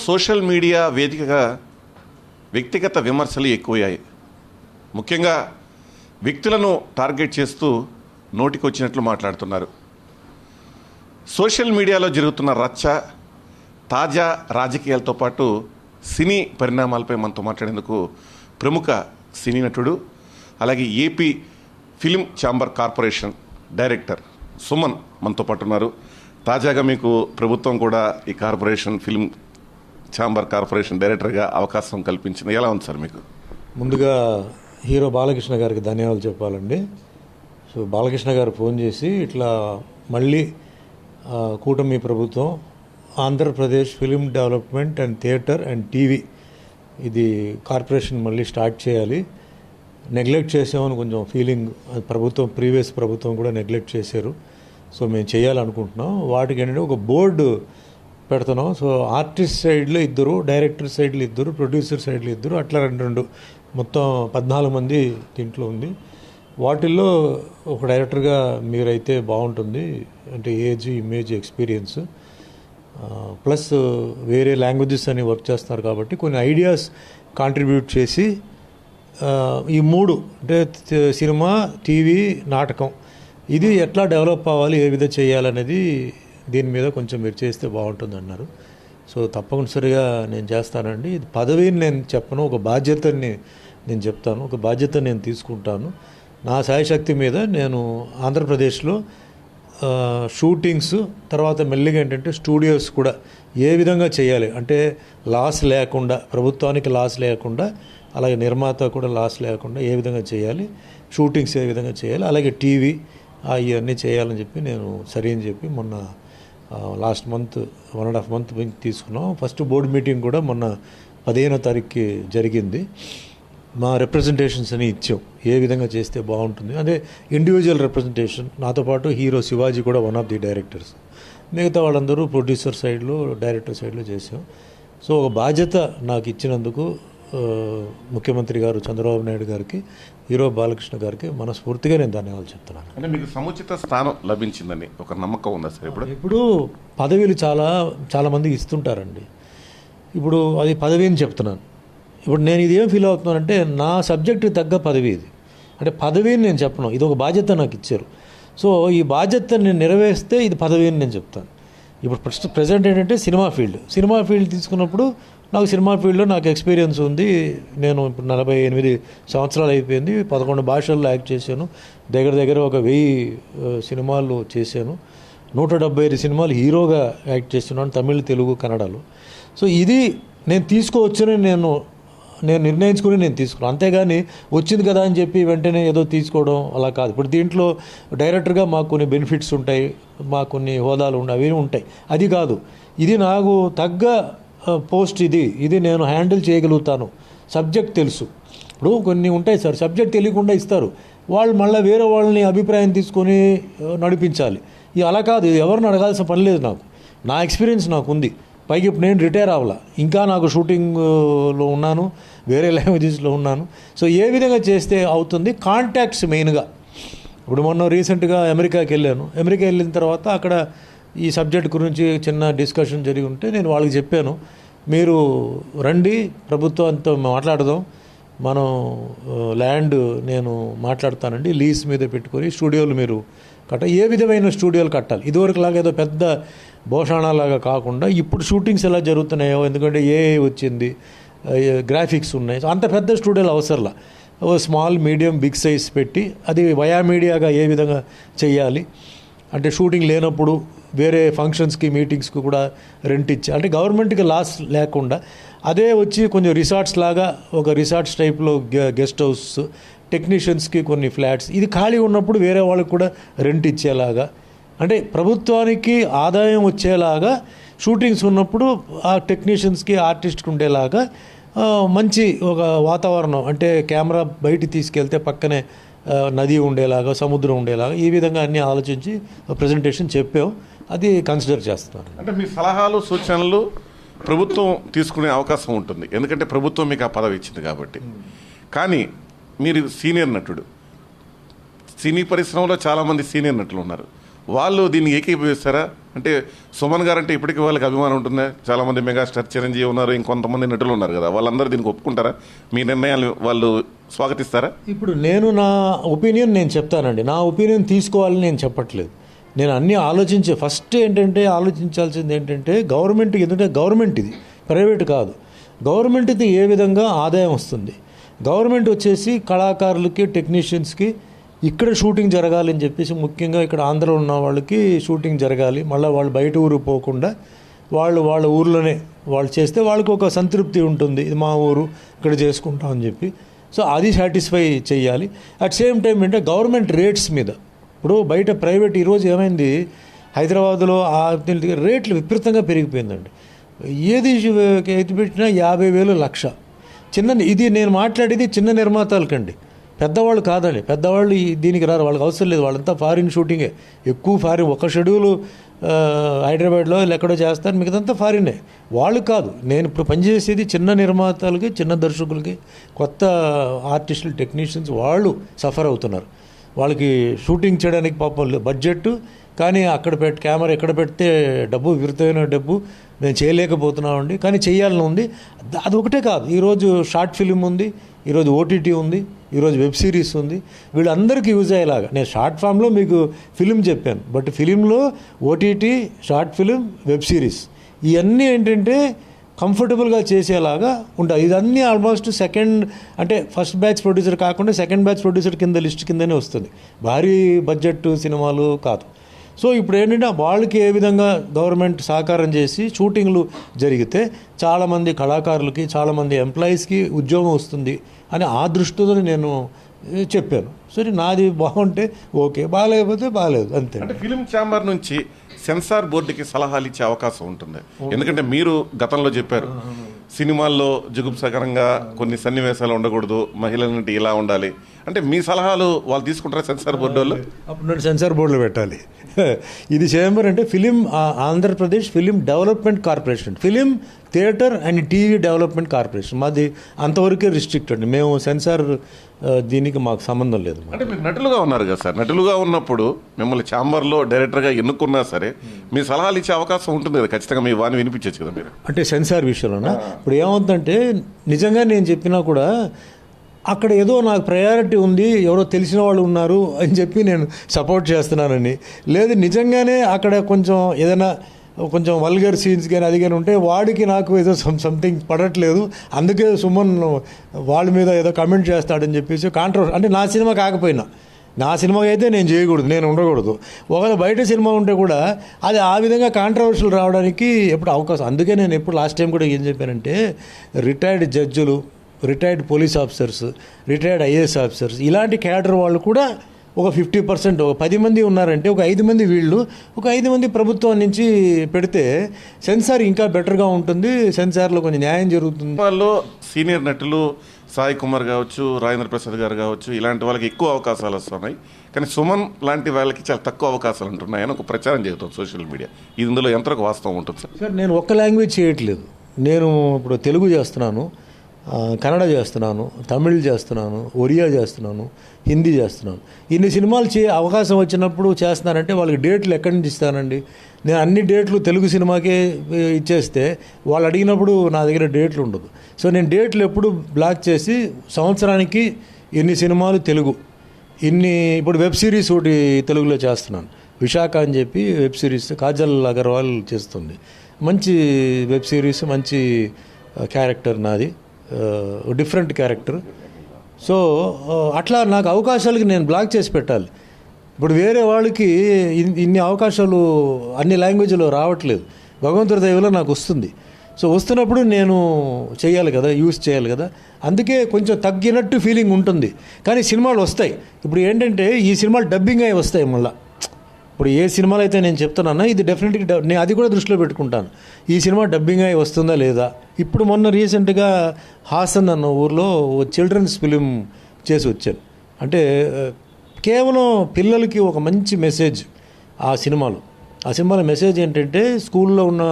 Social media వేదికగా వ్యక్తిగత విమర్శలు ఎక్కువయ్యాయి. ముఖ్యంగా వ్యక్తులను టార్గెట్ చేస్తూ నోటికొచ్చినట్లు మాట్లాడుతున్నారు. సోషల్ మీడియాలో జరుగుతున్న రచ్చ, తాజా రాజకీయాలతో పాటు సినీ పరిణామాలపై మనతో మాట్లాడేందుకు ప్రముఖ సినీ నటుడు, అలాగే AP film chamber corporation director Suman మనతో పాటు ఉన్నారు. తాజాగా మీకు ప్రభుత్వం కూడా ఈ కార్పొరేషన్ ఫిలిం ఛాంబర్ కార్పొరేషన్ డైరెక్టర్గా అవకాశం కల్పించింది. ఎలా ఉంది సార్ మీకు? ముందుగా హీరో బాలకృష్ణ గారికి ధన్యవాదాలు చెప్పాలండి. సో బాలకృష్ణ గారు ఫోన్ చేసి ఇట్లా మళ్ళీ కూటమి ప్రభుత్వం Andhra Pradesh film development and theatre and TV ఇది కార్పొరేషన్ మళ్ళీ స్టార్ట్ చేయాలి, నెగ్లెక్ట్ చేసామని కొంచెం ఫీలింగ్ ప్రభుత్వం, ప్రీవియస్ ప్రభుత్వం కూడా నెగ్లెక్ట్ చేశారు. సో మేము చేయాలనుకుంటున్నాం. వాటికి ఏంటంటే ఒక బోర్డు పెడుతున్నాం. సో ఆర్టిస్ట్ సైడ్లో ఇద్దరు, డైరెక్టర్ సైడ్లో ఇద్దరు, ప్రొడ్యూసర్ సైడ్లో ఇద్దరు, అట్లా రెండు మొత్తం 14 మంది దీంట్లో ఉంది. వాటిల్లో ఒక డైరెక్టర్గా మీరైతే బాగుంటుంది, అంటే ఏజ్, ఇమేజ్, ఎక్స్పీరియన్స్ ప్లస్ వేరే లాంగ్వేజెస్ అని వర్క్ చేస్తున్నారు కాబట్టి కొన్ని ఐడియాస్ కాంట్రిబ్యూట్ చేసి ఈ 3 అంటే సినిమా, టీవీ, నాటకం ఇది ఎట్లా డెవలప్ అవ్వాలి, ఏ విధంగా చేయాలనేది దీని మీద కొంచెం మీరు చేస్తే బాగుంటుంది అన్నారు. సో తప్పనిసరిగా నేను చేస్తానండి. ఇది పదవిని నేను చెప్పను, ఒక బాధ్యతని నేను చెప్తాను, ఒక బాధ్యత నేను తీసుకుంటాను. నా శాయశక్తి మీద నేను ఆంధ్రప్రదేశ్లో షూటింగ్స్ తర్వాత మెల్లిగా ఏంటంటే స్టూడియోస్ కూడా ఏ విధంగా చేయాలి అంటే లాస్ లేకుండా, ప్రభుత్వానికి లాస్ లేకుండా, అలాగే నిర్మాత కూడా లాస్ లేకుండా ఏ విధంగా చేయాలి, షూటింగ్స్ ఏ విధంగా చేయాలి, అలాగే టీవీ ఇవన్నీ చేయాలని చెప్పి నేను సరే అని చెప్పి మొన్న లాస్ట్ మంత్ 1.5 మంత్ తీసుకున్నాం. ఫస్ట్ బోర్డు మీటింగ్ కూడా మొన్న 15వ తారీఖుకి జరిగింది. మా రిప్రజెంటేషన్స్ అని ఇచ్చాం, ఏ విధంగా చేస్తే బాగుంటుంది. అదే ఇండివిజువల్ రిప్రజెంటేషన్. నాతో పాటు హీరో శివాజీ కూడా వన్ ఆఫ్ ది డైరెక్టర్స్, మిగతా వాళ్ళందరూ ప్రొడ్యూసర్ సైడ్లో, డైరెక్టర్ సైడ్లో చేసాం. సో ఒక బాధ్యత నాకు ఇచ్చినందుకు ముఖ్యమంత్రి గారు చంద్రబాబు నాయుడు గారికి, హీరో బాలకృష్ణ గారికి మనస్ఫూర్తిగా నేను ధన్యవాదాలు చెప్తున్నాను. అంటే మీకు సముచిత స్థానం లభించిందని ఒక నమ్మకం ఉందా సార్? ఇప్పుడు పదవీలు చాలా మందికి ఇస్తుంటారండి. ఇప్పుడు అది పదవి అని చెప్తున్నాను. ఇప్పుడు నేను ఇది ఏం ఫీల్ అవుతున్నానంటే నా సబ్జెక్టుకి తగ్గ పదవి ఇది. అంటే పదవిని నేను చెప్పను, ఇది ఒక బాధ్యత నాకు ఇచ్చారు. సో ఈ బాధ్యతను నేను నెరవేరిస్తే ఇది పదవి అని నేను చెప్తాను. ఇప్పుడు ప్రజెంట్ ఏంటంటే సినిమా ఫీల్డ్ తీసుకున్నప్పుడు నాకు సినిమా ఫీల్డ్లో నాకు ఎక్స్పీరియన్స్ ఉంది. నేను ఇప్పుడు 48 సంవత్సరాలు అయిపోయింది. 11 భాషల్లో యాక్ట్ చేశాను. దగ్గర ఒక 1000 సినిమాలు చేశాను. 175 సినిమాలు హీరోగా యాక్ట్ చేస్తున్నాను, తమిళ్, తెలుగు, కన్నడలో. సో ఇది నేను తీసుకోవచ్చని నేను నిర్ణయించుకుని నేను తీసుకున్నాను. అంతేగాని వచ్చింది కదా అని చెప్పి వెంటనే ఏదో తీసుకోవడం అలా కాదు. ఇప్పుడు దీంట్లో డైరెక్టర్గా మాకు కొన్ని బెనిఫిట్స్ ఉంటాయి, మాకు కొన్ని హోదాలు ఉంటాయి, అవి ఉంటాయి. అది కాదు, ఇది నాకు తగ్గ పోస్ట్, ఇది నేను హ్యాండిల్ చేయగలుగుతాను. సబ్జెక్ట్ తెలుసు. ఇప్పుడు కొన్ని ఉంటాయి సార్, సబ్జెక్ట్ తెలియకుండా ఇస్తారు, వాళ్ళు మళ్ళీ వేరే వాళ్ళని అభిప్రాయం తీసుకొని నడిపించాలి. ఇది అలా కాదు, ఎవరిని అడగాల్సిన పని లేదు. నా ఎక్స్పీరియన్స్ నాకు ఉంది. పైకి ఇప్పుడు నేను రిటైర్ అవ్వాలా, ఇంకా నాకు షూటింగ్లో ఉన్నాను, వేరే లాంగ్వేజెస్లో ఉన్నాను. సో ఏ విధంగా చేస్తే అవుతుంది, కాంటాక్ట్స్ మెయిన్గా. ఇప్పుడు మొన్న రీసెంట్గా అమెరికాకి వెళ్ళాను. అమెరికా వెళ్ళిన తర్వాత అక్కడ ఈ సబ్జెక్ట్ గురించి చిన్న డిస్కషన్ జరిగి ఉంటే నేను వాళ్ళకి చెప్పాను, మీరు రండి ప్రభుత్వంతో మాట్లాడదాం, మనం ల్యాండ్ నేను మాట్లాడతానండి, లీజ్ మీద పెట్టుకొని స్టూడియోలు మీరు ఏ విధమైన స్టూడియోలు కట్టాలి. ఇదివరకు లాగా ఏదో పెద్ద భోషాణాలాగా కాకుండా ఇప్పుడు షూటింగ్స్ ఎలా జరుగుతున్నాయో, ఎందుకంటే ఏఐ వచ్చింది, గ్రాఫిక్స్ ఉన్నాయి, అంత పెద్ద స్టూడియోలు అవసరంలా, స్మాల్, మీడియం, బిగ్ సైజ్ పెట్టి అది వయా మీడియాగా ఏ విధంగా చేయాలి అంటే షూటింగ్ లేనప్పుడు వేరే ఫంక్షన్స్కి, మీటింగ్స్కి కూడా రెంట్ ఇచ్చి, అంటే గవర్నమెంట్కి లాస్ లేకుండా. అదే వచ్చి కొంచెం రిసార్ట్స్ లాగా, ఒక రిసార్ట్స్ టైప్లో గెస్ట్ హౌస్, టెక్నీషియన్స్కి కొన్ని ఫ్లాట్స్, ఇది ఖాళీ ఉన్నప్పుడు వేరే వాళ్ళకి కూడా రెంట్ ఇచ్చేలాగా, అంటే ప్రభుత్వానికి ఆదాయం వచ్చేలాగా షూటింగ్స్ ఉన్నప్పుడు ఆ టెక్నీషియన్స్కి, ఆర్టిస్ట్కి ఉండేలాగా మంచి ఒక వాతావరణం, అంటే కెమెరా బయటికి తీసుకెళ్తే పక్కనే నది ఉండేలాగా, సముద్రం ఉండేలాగా, ఈ విధంగా అన్నీ ఆలోచించి ప్రజెంటేషన్ చెప్పాం. అది కన్సిడర్ చేస్తున్నాను. అంటే మీ సలహాలు, సూచనలు ప్రభుత్వం తీసుకునే అవకాశం ఉంటుంది, ఎందుకంటే ప్రభుత్వం మీకు ఆ పదవి ఇచ్చింది కాబట్టి. కానీ మీరు సీనియర్ నటుడు, సినీ పరిశ్రమలో చాలామంది సీనియర్ నటులు ఉన్నారు, వాళ్ళు దీన్ని ఏకీభవిస్తారా? అంటే సుమన్ గారు అంటే ఇప్పటికీ వాళ్ళకి అభిమానం ఉంటుందా? చాలామంది మెగాస్టార్ చిరంజీవి ఉన్నారు, ఇంకొంతమంది నటులు ఉన్నారు కదా, వాళ్ళందరూ దీనికి ఒప్పుకుంటారా? మీ నిర్ణయాలు వాళ్ళు స్వాగతిస్తారా? ఇప్పుడు నేను నా ఒపీనియన్ నేను చెప్తానండి. నా ఒపీనియన్ తీసుకోవాలని నేను చెప్పట్లేదు. నేను అన్నీ ఫస్ట్ ఏంటంటే ఆలోచించాల్సింది ఏంటంటే గవర్నమెంట్, ఎందుకంటే గవర్నమెంట్ ఇది, ప్రైవేట్ కాదు. గవర్నమెంట్ది ఏ విధంగా ఆదాయం వస్తుంది? గవర్నమెంట్ వచ్చేసి కళాకారులకి, టెక్నీషియన్స్కి ఇక్కడ షూటింగ్ జరగాలని చెప్పేసి, ముఖ్యంగా ఇక్కడ ఆంధ్రలో ఉన్న వాళ్ళకి షూటింగ్ జరగాలి, మళ్ళీ వాళ్ళు బయట ఊరు పోకుండా వాళ్ళ ఊర్లోనే వాళ్ళు చేస్తే వాళ్ళకి ఒక సంతృప్తి ఉంటుంది, ఇది మా ఊరు ఇక్కడ చేసుకుంటామని చెప్పి. సో అది సాటిస్ఫై చేయాలి. అట్ సేమ్ టైం అంటే గవర్నమెంట్ రేట్స్ మీద, ఇప్పుడు బయట ప్రైవేట్ ఈరోజు ఏమైంది, హైదరాబాద్లో రేట్లు విపరీతంగా పెరిగిపోయిందండి. ఏది ఎత్తిపెట్టినా 50,000 లక్ష. ఇది నేను మాట్లాడేది చిన్న నిర్మాతలకండి, పెద్దవాళ్ళు కాదండి. పెద్దవాళ్ళు దీనికి రారు, వాళ్ళకి అవసరం లేదు, వాళ్ళంతా ఫారిన్ షూటింగే, ఎక్కువ ఫారిన్. ఒక షెడ్యూల్ హైదరాబాద్లో ఎక్కడో చేస్తారు, మిగతాంతా ఫారినే. వాళ్ళు కాదు, నేను ఇప్పుడు పనిచేసేది చిన్న నిర్మాతలకి, చిన్న దర్శకులకి, కొత్త ఆర్టిస్టులు, టెక్నీషియన్స్, వాళ్ళు సఫర్ అవుతున్నారు. వాళ్ళకి షూటింగ్ చేయడానికి పాపం బడ్జెట్, కానీ అక్కడ కెమెరా ఎక్కడ పెడితే డబ్బు, విపరీతమైన డబ్బు, మేము చేయలేకపోతున్నామండి. కానీ చేయాలని ఉంది. అది ఒకటే కాదు, ఈరోజు షార్ట్ ఫిలిం ఉంది, ఈరోజు ఓటీటీ ఉంది, ఈరోజు వెబ్ సిరీస్ ఉంది. వీళ్ళందరికీ యూజ్ అయ్యేలాగా, నేను షార్ట్ ఫామ్లో మీకు ఫిలిం చెప్పాను, బట్ ఫిలింలో OTT, short film, web series, ఇవన్నీ ఏంటంటే కంఫర్టబుల్గా చేసేలాగా ఉంటాయి. ఇదన్నీ ఆల్మోస్ట్ ఫస్ట్ బ్యాచ్ ప్రొడ్యూసర్ కాకుండా సెకండ్ బ్యాచ్ ప్రొడ్యూసర్ కింద లిస్ట్ కిందనే వస్తుంది, భారీ బడ్జెట్ సినిమాలు కాదు. సో ఇప్పుడు ఏంటంటే వాళ్ళకి ఏ విధంగా గవర్నమెంట్ సహకారం చేసి షూటింగ్లు జరిగితే చాలామంది కళాకారులకి, చాలామంది ఎంప్లాయీస్కి ఉద్యోగం వస్తుంది అని ఆ దృష్టితో నేను చెప్పాను. సరే, నాది బాగుంటే ఓకే, బాగాలేకపోతే బాగాలేదు, అంతే. అంటే ఫిలిం ఛాంబర్ నుంచి సెన్సార్ బోర్డుకి సలహాలు ఇచ్చే అవకాశం ఉంటుంది. ఎందుకంటే మీరు గతంలో చెప్పారు, సినిమాల్లో జుగుప్సకరంగా కొన్ని సన్నివేశాలు ఉండకూడదు, మహిళలంటే ఇలా ఉండాలి. అంటే మీ సలహాలు వాళ్ళు తీసుకుంటారా సెన్సార్ బోర్డు వాళ్ళు? అప్పుడు నేను సెన్సార్ బోర్డులో పెట్టాలి. ఇది ఛాంబర్ అంటే Andhra Pradesh film development corporation, film theatre and TV development corporation, మాది అంతవరకే రిస్ట్రిక్ట్ అండి. మేము సెన్సార్ దీనికి మాకు సంబంధం లేదు. అంటే మీరు నటులుగా ఉన్నారు కదా సార్, నటులుగా ఉన్నప్పుడు మిమ్మల్ని ఛాంబర్లో డైరెక్టర్గా ఎన్నుకున్నా సరే మీ సలహాలు ఇచ్చే అవకాశం ఉంటుంది కదా, ఖచ్చితంగా మీ వాణి వినిపించచ్చు కదా మీరు. అంటే సెన్సార్ విషయంలోనా? ఇప్పుడు ఏమవుతుందంటే నిజంగా నేను చెప్పినా కూడా అక్కడ ఏదో నాకు ప్రయారిటీ ఉంది, ఎవరో తెలిసిన వాళ్ళు ఉన్నారు అని చెప్పి నేను సపోర్ట్ చేస్తున్నానని లేదు. నిజంగానే అక్కడ కొంచెం వల్గర్ సీన్స్ కానీ అది కానీ ఉంటే వాడికి నాకు ఏదో సంథింగ్ పడట్లేదు, అందుకే సుమన్ వాళ్ళ మీద ఏదో కమెంట్ చేస్తాడని చెప్పేసి కాంట్రవర్సీ. అంటే నా సినిమా కాకపోయినా, నా సినిమాకి అయితే నేను చేయకూడదు, నేను ఉండకూడదు. ఒకవేళ బయట సినిమా ఉంటే కూడా అది ఆ విధంగా కాంట్రవర్షియల్ రావడానికి ఎప్పుడు అవకాశం. అందుకే నేను ఎప్పుడు లాస్ట్ టైం కూడా ఏం చెప్పానంటే, రిటైర్డ్ జడ్జులు, retired police officers, retired IAS officers, ఇలాంటి క్యాడర్ వాళ్ళు కూడా ఒక 50%, ఒక 10 మంది ఉన్నారంటే ఒక 5 మంది వీళ్ళు, ఒక 5 మంది ప్రభుత్వం నుంచి పెడితే సెన్సార్ ఇంకా బెటర్గా ఉంటుంది, సెన్సార్లో కొంచెం న్యాయం జరుగుతుంది. వాళ్ళు సీనియర్ నటులు సాయి కుమార్ కావచ్చు, రాజేంద్ర ప్రసాద్ గారు కావచ్చు, ఇలాంటి వాళ్ళకి ఎక్కువ అవకాశాలు వస్తున్నాయి, కానీ సుమన్ లాంటి వాళ్ళకి చాలా తక్కువ అవకాశాలు ఉంటున్నాయని ఒక ప్రచారం చేస్తుంది సోషల్ మీడియా. ఇందులో ఎంతవరకు వాస్తవం ఉంటుంది సార్? సార్, నేను ఒక్క లాంగ్వేజ్ చేయట్లేదు. నేను ఇప్పుడు తెలుగు చేస్తున్నాను, కన్నడ చేస్తున్నాను, తమిళ్ చేస్తున్నాను, ఒరియా చేస్తున్నాను, హిందీ చేస్తున్నాను. ఇన్ని సినిమాలు అవకాశం వచ్చినప్పుడు చేస్తున్నానంటే వాళ్ళకి డేట్లు ఎక్కడి నుంచి ఇస్తానండి? నేను అన్ని డేట్లు తెలుగు సినిమాకే ఇచ్చేస్తే వాళ్ళు అడిగినప్పుడు నా దగ్గర డేట్లు ఉండదు. సో నేను డేట్లు ఎప్పుడు బ్లాక్ చేసి సంవత్సరానికి ఇన్ని సినిమాలు తెలుగు, ఇప్పుడు వెబ్ సిరీస్ ఒకటి తెలుగులో చేస్తున్నాను, విశాఖ అని చెప్పి వెబ్ సిరీస్ కాజల్ అగర్వాల్ చేస్తుంది. మంచి వెబ్ సిరీస్, మంచి క్యారెక్టర్ నాది, డిఫరెంట్ క్యారెక్టర్. సో అట్లా నాకు అవకాశాలకి నేను బ్లాక్ చేసి పెట్టాలి. ఇప్పుడు వేరే వాళ్ళకి ఇన్ని అవకాశాలు అన్ని లాంగ్వేజ్లో రావట్లేదు, భగవంతుడి దయవల్ల నాకు వస్తుంది. సో వస్తున్నప్పుడు నేను చేయాలి కదా, యూజ్ చేయాలి కదా, అందుకే కొంచెం తగ్గినట్టు ఫీలింగ్ ఉంటుంది. కానీ సినిమాలు వస్తాయి. ఇప్పుడు ఏంటంటే ఈ సినిమాలు డబ్బింగ్ అయి వస్తాయి. మళ్ళీ ఇప్పుడు ఏ సినిమాలు అయితే నేను చెప్తున్నానో ఇది డెఫినెట్గా నేను అది కూడా దృష్టిలో పెట్టుకుంటాను, ఈ సినిమా డబ్బింగ్ అయి వస్తుందా లేదా. ఇప్పుడు మొన్న రీసెంట్గా హాసన్ అన్న ఊర్లో చిల్డ్రన్స్ ఫిలిం చేసి వచ్చాను. అంటే కేవలం పిల్లలకి ఒక మంచి మెసేజ్ ఆ సినిమాలో మెసేజ్ ఏంటంటే, స్కూల్లో ఉన్న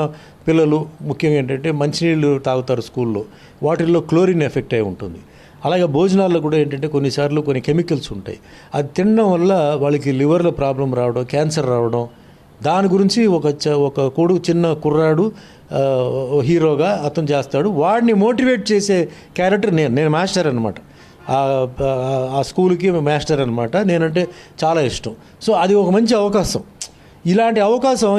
పిల్లలు ముఖ్యంగా ఏంటంటే మంచినీళ్ళు తాగుతారు స్కూల్లో, వాటిల్లో క్లోరిన్ ఎఫెక్ట్ అయి ఉంటుంది. అలాగే భోజనాల్లో కూడా ఏంటంటే కొన్నిసార్లు కొన్ని కెమికల్స్ ఉంటాయి, అది తినడం వల్ల వాళ్ళకి లివర్లో ప్రాబ్లం రావడం, క్యాన్సర్ రావడం దాని గురించి ఒక చిన్న కుర్రాడు హీరోగా అతను చేస్తాడు. వాడిని మోటివేట్ చేసే క్యారెక్టర్ నేను మాస్టర్ అనమాట. ఆ స్కూల్కి మాస్టర్ అనమాట. నేనంటే చాలా ఇష్టం. సో అది ఒక మంచి అవకాశం. ఇలాంటి అవకాశం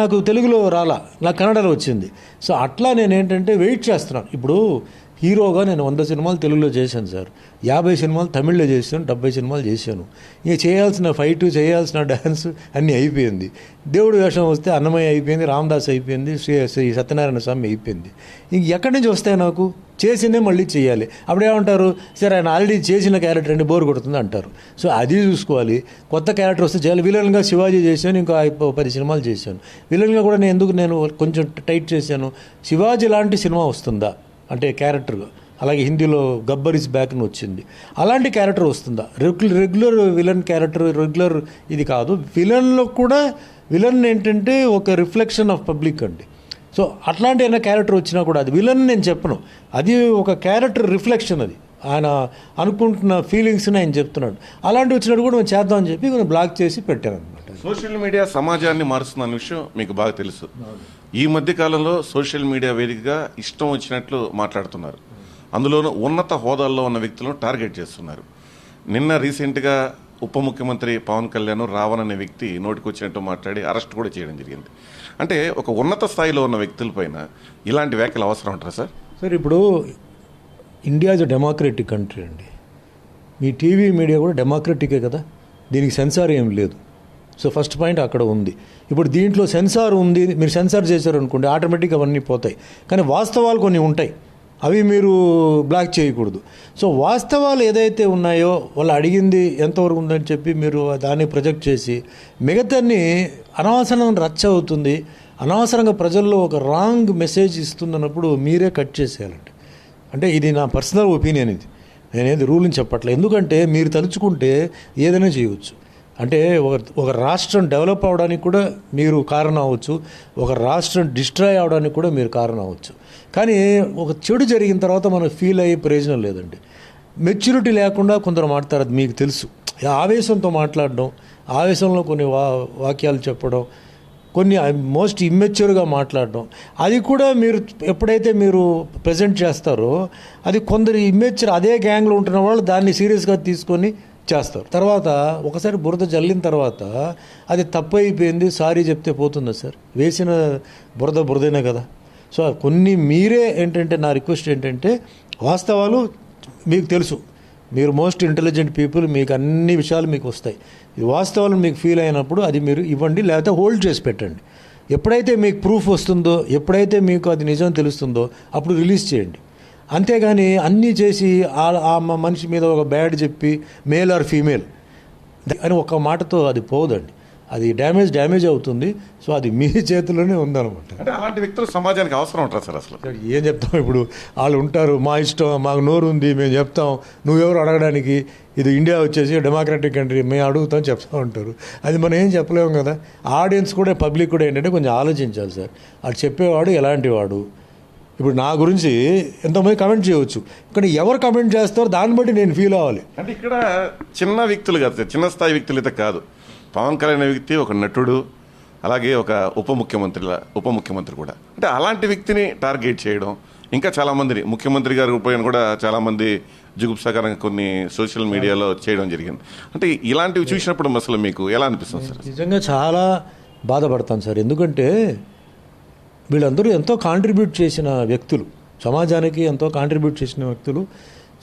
నాకు తెలుగులో రాలా, నాకు కన్నడలో వచ్చింది. సో అట్లా నేను ఏంటంటే వెయిట్ చేస్తున్నాను. ఇప్పుడు హీరోగా నేను 100 సినిమాలు తెలుగులో చేశాను సార్, 50 సినిమాలు తమిళ్లో చేశాను, 70 సినిమాలు చేశాను. ఇక చేయాల్సిన ఫైటు, చేయాల్సిన డ్యాన్స్ అన్నీ అయిపోయింది. దేవుడి వేషం వస్తే అన్నమయ్య అయిపోయింది, రామదాస్ అయిపోయింది, శ్రీ సత్యనారాయణ స్వామి అయిపోయింది. ఇంక ఎక్కడి నుంచి వస్తాయి? నాకు చేసిందే మళ్ళీ చేయాలి. అప్పుడేమంటారు, సరే ఆయన ఆల్రెడీ చేసిన క్యారెక్టర్ అండి బోర్ కొడుతుంది అంటారు. సో అది చూసుకోవాలి. కొత్త క్యారెక్టర్ వస్తే చేయాలి. విలన్గా శివాజీ చేశాను, ఇంకా 10 సినిమాలు చేశాను. విలన్గా కూడా నేను కొంచెం టైట్ చేశాను. శివాజీ లాంటి సినిమా వస్తుందా అంటే క్యారెక్టర్గా? అలాగే హిందీలో గబ్బర్ ఇస్ బ్యాక్ అని వచ్చింది. అలాంటి క్యారెక్టర్ వస్తుందా? రెగ్యులర్ విలన్ క్యారెక్టర్, రెగ్యులర్ ఇది కాదు. విలన్లో కూడా విలన్ ఏంటంటే ఒక రిఫ్లెక్షన్ ఆఫ్ పబ్లిక్ అండి. సో అట్లాంటి అయినా క్యారెక్టర్ వచ్చినా కూడా అది విలన్ నేను చెప్పను, అది ఒక క్యారెక్టర్ రిఫ్లెక్షన్. అది ఆయన అనుకుంటున్న ఫీలింగ్స్ని ఆయన చెప్తున్నాడు. అలాంటి వచ్చినట్టు కూడా మేము చేద్దామని చెప్పి కొంచెం బ్లాక్ చేసి పెట్టాను అనమాట. సోషల్ మీడియా సమాజాన్ని మారుస్తున్న విషయం మీకు బాగా తెలుసు. ఈ మధ్య కాలంలో సోషల్ మీడియా వేదికగా ఇష్టం వచ్చినట్లు మాట్లాడుతున్నారు. అందులోనూ ఉన్నత హోదాల్లో ఉన్న వ్యక్తులను టార్గెట్ చేస్తున్నారు. నిన్న రీసెంట్గా ఉప ముఖ్యమంత్రి పవన్ కళ్యాణ్ రావణ్ అనే వ్యక్తి నోటికొచ్చినట్టు మాట్లాడి అరెస్ట్ కూడా చేయడం జరిగింది. అంటే ఒక ఉన్నత స్థాయిలో ఉన్న వ్యక్తులపైన ఇలాంటి వ్యాఖ్యలు అవసరం ఉంటారా సార్? సార్ ఇప్పుడు ఇండియా ఇస్ డెమోక్రటిక్ కంట్రీ అండి. మీ టీవీ మీడియా కూడా డెమోక్రటికే కదా, దీనికి సెన్సార్ ఏం లేదు. సో ఫస్ట్ పాయింట్ అక్కడ ఉంది. ఇప్పుడు దీంట్లో సెన్సార్ ఉంది, మీరు సెన్సార్ చేశారు అనుకోండి, ఆటోమేటిక్గా అవన్నీ పోతాయి. కానీ వాస్తవాలు కొన్ని ఉంటాయి, అవి మీరు బ్లాక్ చేయకూడదు. సో వాస్తవాలు ఏదైతే ఉన్నాయో వాళ్ళు అడిగింది ఎంతవరకు ఉందని చెప్పి మీరు దాన్ని ప్రొజెక్ట్ చేసి మిగతాన్ని అనవసరంగా రచ్చ అవుతుంది, అనవసరంగా ప్రజల్లో ఒక రాంగ్ మెసేజ్ ఇస్తుందన్నప్పుడు మీరే కట్ చేసేయాలండి. అంటే ఇది నా పర్సనల్ ఒపీనియన్. ఇది నేనేది రూల్ని చెప్పట్లేదు. ఎందుకంటే మీరు తలుచుకుంటే ఏదైనా చేయవచ్చు. అంటే ఒక రాష్ట్రం డెవలప్ అవడానికి కూడా మీరు కారణం అవ్వచ్చు, ఒక రాష్ట్రం డిస్ట్రాయ్ అవడానికి కూడా మీరు కారణం అవ్వచ్చు. కానీ ఒక చెడు జరిగిన తర్వాత మనం ఫీల్ అయ్యే ప్రయోజనం లేదండి. మెచ్యూరిటీ లేకుండా కొందరు మాట్లాడతారు, అది మీకు తెలుసు. ఆవేశంతో మాట్లాడడం, ఆవేశంలో కొన్ని వాక్యాలు చెప్పడం, కొన్ని మోస్ట్ ఇమ్మెచ్యూర్గా మాట్లాడడం, అది కూడా మీరు ఎప్పుడైతే మీరు ప్రజెంట్ చేస్తారో అది కొందరు ఇమ్మెచ్యూర్ అదే గ్యాంగ్లో ఉంటున్న వాళ్ళు దాన్ని సీరియస్గా తీసుకొని చేస్తారు. తర్వాత ఒకసారి బురద జల్లిన తర్వాత అది తప్పు అయిపోయింది, సారీ చెప్తే పోతుందా సార్? వేసిన బురదనే కదా. సో కొన్ని మీరే ఏంటంటే నా రిక్వెస్ట్ ఏంటంటే వాస్తవాలు మీకు తెలుసు, మీరు మోస్ట్ ఇంటెలిజెంట్ పీపుల్, మీకు అన్ని విషయాలు మీకు వస్తాయి. ఈ వాస్తవాలు మీకు ఫీల్ అయినప్పుడు అది మీరు ఇవ్వండి, లేకపోతే హోల్డ్ చేసి పెట్టండి. ఎప్పుడైతే మీకు ప్రూఫ్ వస్తుందో, ఎప్పుడైతే మీకు అది నిజం తెలుస్తుందో అప్పుడు రిలీజ్ చేయండి. అంతేగాని అన్నీ చేసి ఆ మనిషి మీద ఒక బ్యాడ్ చెప్పి మేల్ ఆర్ ఫీమేల్ అని ఒక మాటతో అది పోదండి, అది డ్యామేజ్ అవుతుంది. సో అది మీ చేతిలోనే ఉందన్నమాట. అంటే అలాంటి వ్యక్తులు సమాజానికి అవసరం ఉంటారు సార్? అసలు ఏం చెప్తాం, ఇప్పుడు వాళ్ళు ఉంటారు, మా ఇష్టం, మాకు నోరు ఉంది, మేము చెప్తాం, నువ్వెవరు అడగడానికి, ఇది ఇండియా వచ్చేసి డెమోక్రటిక్ కంట్రీ, మేము అడుగుతాం చెప్తా ఉంటారు. అది మనం ఏం చెప్పలేము కదా. ఆడియన్స్ కూడా పబ్లిక్ కూడా ఏంటంటే కొంచెం ఆలోచించాలి సార్. అది చెప్పేవాడు ఎలాంటి వాడు. ఇప్పుడు నా గురించి ఎంతోమంది కమెంట్ చేయవచ్చు, కానీ ఎవరు కమెంట్ చేస్తారో దాన్ని బట్టి నేను ఫీల్ అవ్వాలి. అంటే ఇక్కడ చిన్న వ్యక్తులు కాదు సార్, చిన్న స్థాయి వ్యక్తులు అయితే కాదు. పవన్ కళ్యాణ్ వ్యక్తి ఒక నటుడు, అలాగే ఒక ఉప ముఖ్యమంత్రి కూడా. అంటే అలాంటి వ్యక్తిని టార్గెట్ చేయడం, ఇంకా చాలామందిని, ముఖ్యమంత్రి గారి పైన కూడా చాలామంది జుగుప్సాకరంగా కొన్ని సోషల్ మీడియాలో చేయడం జరిగింది. అంటే ఇలాంటివి చూసినప్పుడు అసలు మీకు ఎలా అనిపిస్తుంది సార్? నిజంగా చాలా బాధపడతాను సార్. ఎందుకంటే వీళ్ళందరూ ఎంతో కాంట్రిబ్యూట్ చేసిన వ్యక్తులు, సమాజానికి ఎంతో కాంట్రిబ్యూట్ చేసిన వ్యక్తులు,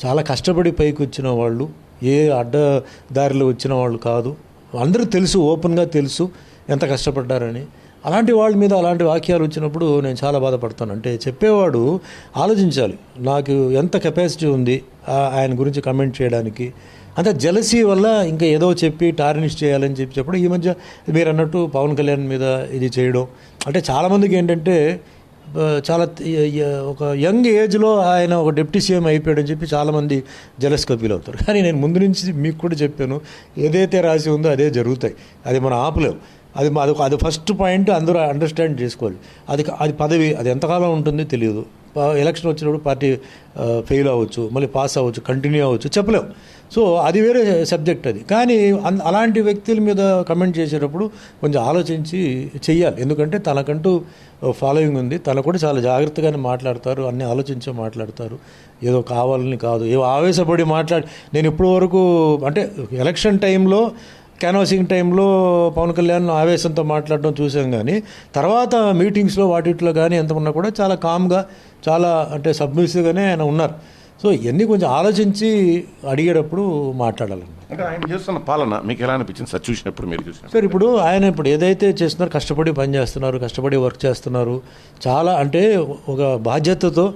చాలా కష్టపడి పైకి వచ్చిన వాళ్ళు, ఏ అడ్డదారిలో వచ్చిన వాళ్ళు కాదు. అందరూ తెలుసు, ఓపెన్గా తెలుసు ఎంత కష్టపడ్డారని. అలాంటి వాళ్ళ మీద అలాంటి వాక్యాలు వచ్చినప్పుడు నేను చాలా బాధపడతాను. అంటే చెప్పేవాడు ఆలోచించాలి, నాకు ఎంత కెపాసిటీ ఉంది ఆయన గురించి కమెంట్ చేయడానికి. అంత జెలసీ వల్ల ఇంకా ఏదో చెప్పి టార్నిష్ చేయాలని చెప్పి ఈ మధ్య మీరు అన్నట్టు పవన్ కళ్యాణ్ మీద ఇది చేయడం, అంటే చాలామందికి ఏంటంటే చాలా ఒక యంగ్ ఏజ్లో ఆయన ఒక డిప్యూటీ సీఎం అయిపోయాడని చెప్పి చాలామంది జెలస్గా ఫీల్ అవుతారు. కానీ నేను ముందు నుంచి మీకు కూడా చెప్పాను, ఏదైతే రాసి ఉందో అదే జరుగుతాయి, అది మనం ఆపలేము. అది ఫస్ట్ పాయింట్ అందరూ అండర్స్టాండ్ చేసుకోవాలి. అది పదవి, అది ఎంతకాలం ఉంటుందో తెలియదు. ఎలక్షన్ వచ్చినప్పుడు పార్టీ ఫెయిల్ అవ్వచ్చు, మళ్ళీ పాస్ అవ్వచ్చు, కంటిన్యూ అవ్వచ్చు, చెప్పలేం. సో అది వేరే సబ్జెక్ట్ అది. కానీ అలాంటి వ్యక్తుల మీద కమెంట్ చేసేటప్పుడు కొంచెం ఆలోచించి చెయ్యాలి. ఎందుకంటే తనకంటూ ఫాలోయింగ్ ఉంది, తను కూడా చాలా జాగ్రత్తగానే మాట్లాడతారు, అన్నీ ఆలోచించే మాట్లాడతారు, ఏదో కావాలని కాదు, ఏదో ఆవేశపడి నేను ఇప్పటి వరకు అంటే ఎలక్షన్ టైంలో క్యాన్వాసింగ్ టైంలో పవన్ కళ్యాణ్ ఆవేశంతో మాట్లాడడం చూసాం, కానీ తర్వాత మీటింగ్స్లో వాటిట్లో కానీ ఎంత ఉన్నా కూడా చాలా కామ్గా, చాలా అంటే సబ్మిసివ్గానే ఆయన ఉన్నారు. సో ఇవన్నీ కొంచెం ఆలోచించి అడిగేటప్పుడు మాట్లాడాలన్నమాట. అంటే ఆయన చేస్తున్న పాలన మీకు ఎలా అనిపించింది సార్ చూసినప్పుడు, మీరు చూసినప్పుడు? సార్ ఇప్పుడు ఆయన ఇప్పుడు ఏదైతే చేస్తున్నారో, కష్టపడి పని చేస్తున్నారు, కష్టపడి వర్క్ చేస్తున్నారు, చాలా అంటే ఒక బాధ్యతతో.